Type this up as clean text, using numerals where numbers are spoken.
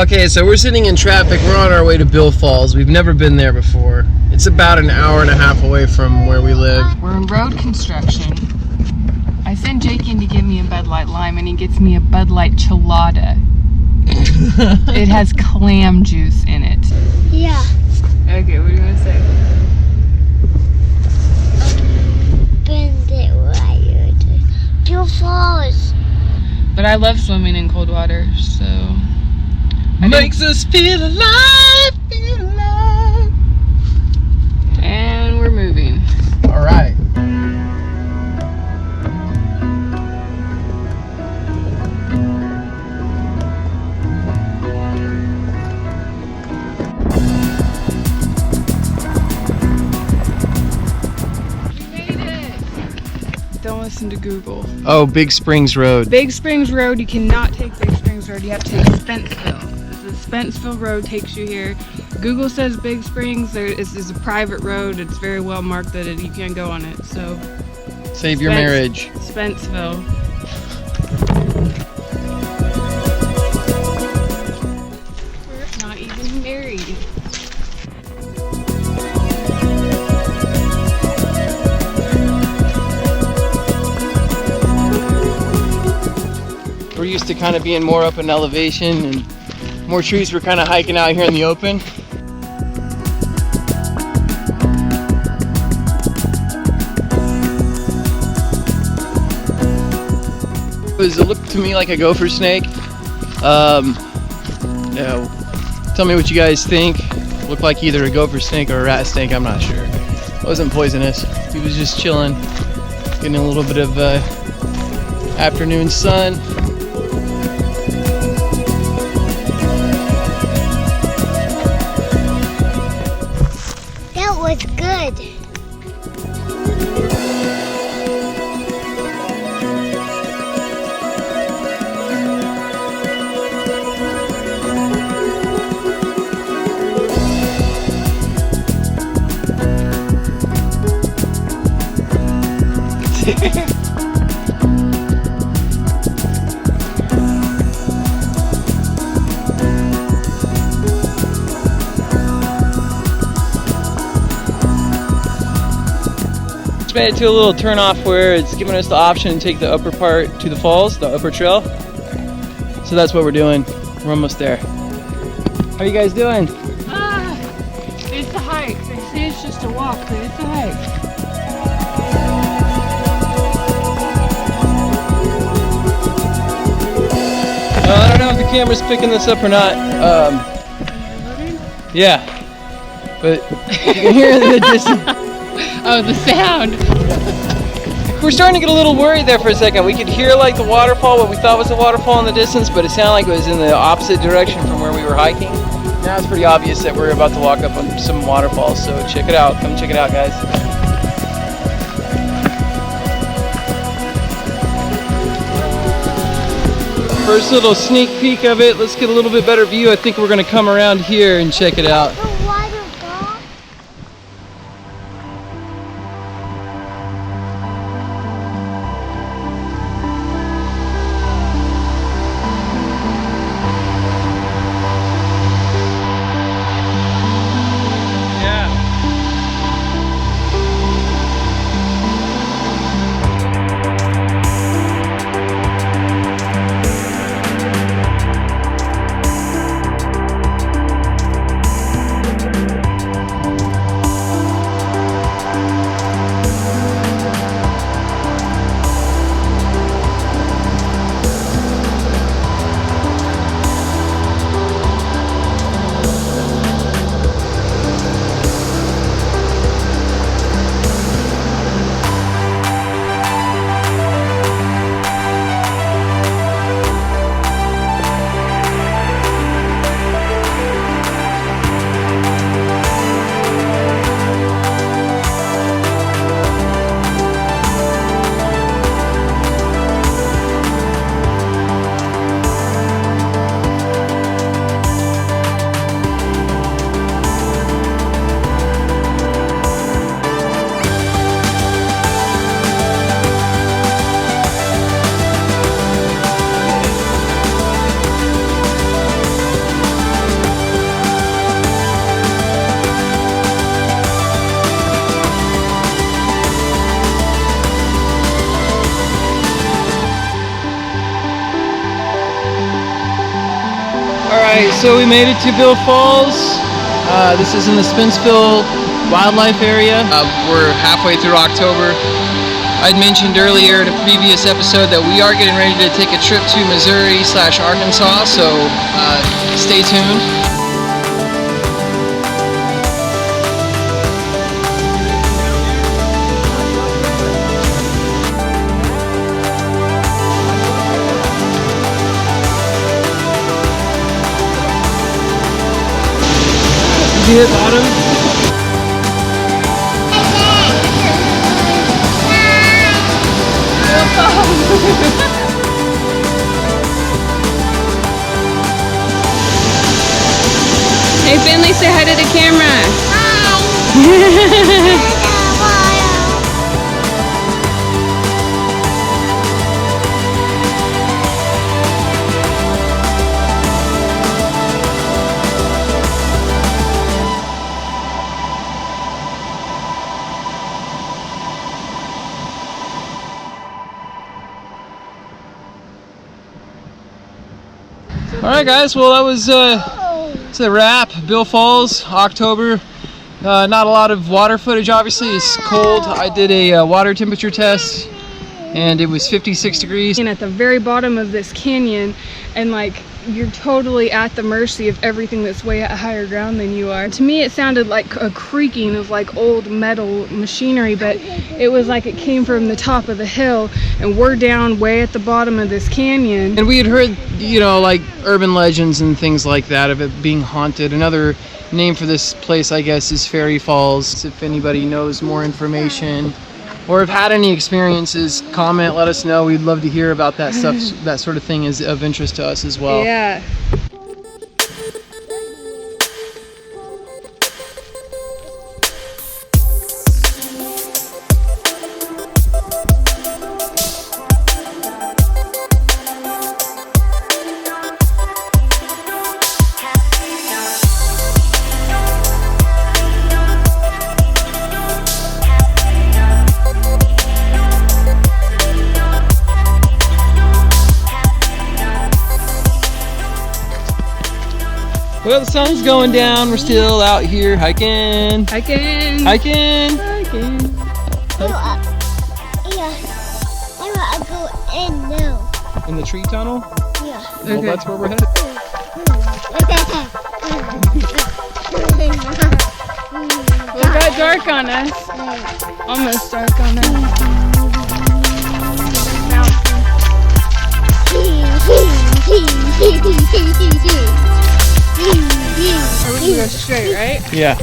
Okay, so we're sitting in traffic. We're on our way to Beale Falls. We've never been there before. It's about an hour and a half away from where we live. We're in road construction. I send Jake in to get me a Bud Light Lime, and he gets me a Bud Light Chilada. It has clam juice in it. Yeah. Okay, what do you want to say? Bend it right. Beale Falls. But I love swimming in cold water, so... Makes us feel alive, feel alive. And we're moving. All right. Don't listen to Google. Oh, Big Springs Road. Big Springs Road, you cannot take Big Springs Road, you have to take Spenceville. The Spenceville Road takes you here. Google says Big Springs, there is a private road, it's very well marked that you can't go on it, so. Save your marriage. Spenceville. We're not even married. We're used to kind of being more up in elevation and more trees. We're kind of hiking out here in the open. It looked to me like a gopher snake. Tell me what you guys think. It looked like either a gopher snake or a rat snake, I'm not sure. It wasn't poisonous. He was just chilling, getting a little bit of afternoon sun. That was good. Made it to a little turn off where it's giving us the option to take the upper part to the falls, the upper trail. So that's what we're doing. We're almost there. How are you guys doing? It's a hike. They say it's just a walk, but it's a hike. I don't know if the camera's picking this up or not. Yeah, but you can hear it in the distance. Oh, the sound. We're starting to get a little worried there for a second. We could hear like the waterfall, what we thought was a waterfall in the distance, but it sounded like it was in the opposite direction from where we were hiking. Now it's pretty obvious that we're about to walk up on some waterfalls, so check it out. Come check it out, guys. First little sneak peek of it. Let's get a little bit better view. I think we're gonna come around here and check it out. The waterfall. Alright, so we made it to Beale Falls. This is in the Spenceville wildlife area. We're halfway through October. I'd mentioned earlier in a previous episode that we are getting ready to take a trip to Missouri/Arkansas, so stay tuned. Did you hit bottom? Hey Finley, say hi to the camera. Alright guys, well that was it's a wrap. Beale Falls, October. Not a lot of water footage obviously, it's cold. I did a water temperature test and it was 56 degrees. And at the very bottom of this canyon, and like you're totally at the mercy of everything that's way at higher ground than you are. To me it sounded like a creaking of like old metal machinery, but it was like it came from the top of the hill and we're down way at the bottom of this canyon. And we had heard, you know, like urban legends and things like that of it being haunted. Another name for this place, I guess, is Fairy Falls. If anybody knows more information or have had any experiences, comment, let us know. We'd love to hear about that stuff. That sort of thing is of interest to us as well. Yeah. Well, the sun's going down. We're still out here hiking. Hiking. Hiking. Hiking. Yeah. I want to go in now. In the tree tunnel? Yeah. Well, that's where we're headed. Well, it got dark on us. Almost dark on us. Or we can go straight, right? Yeah.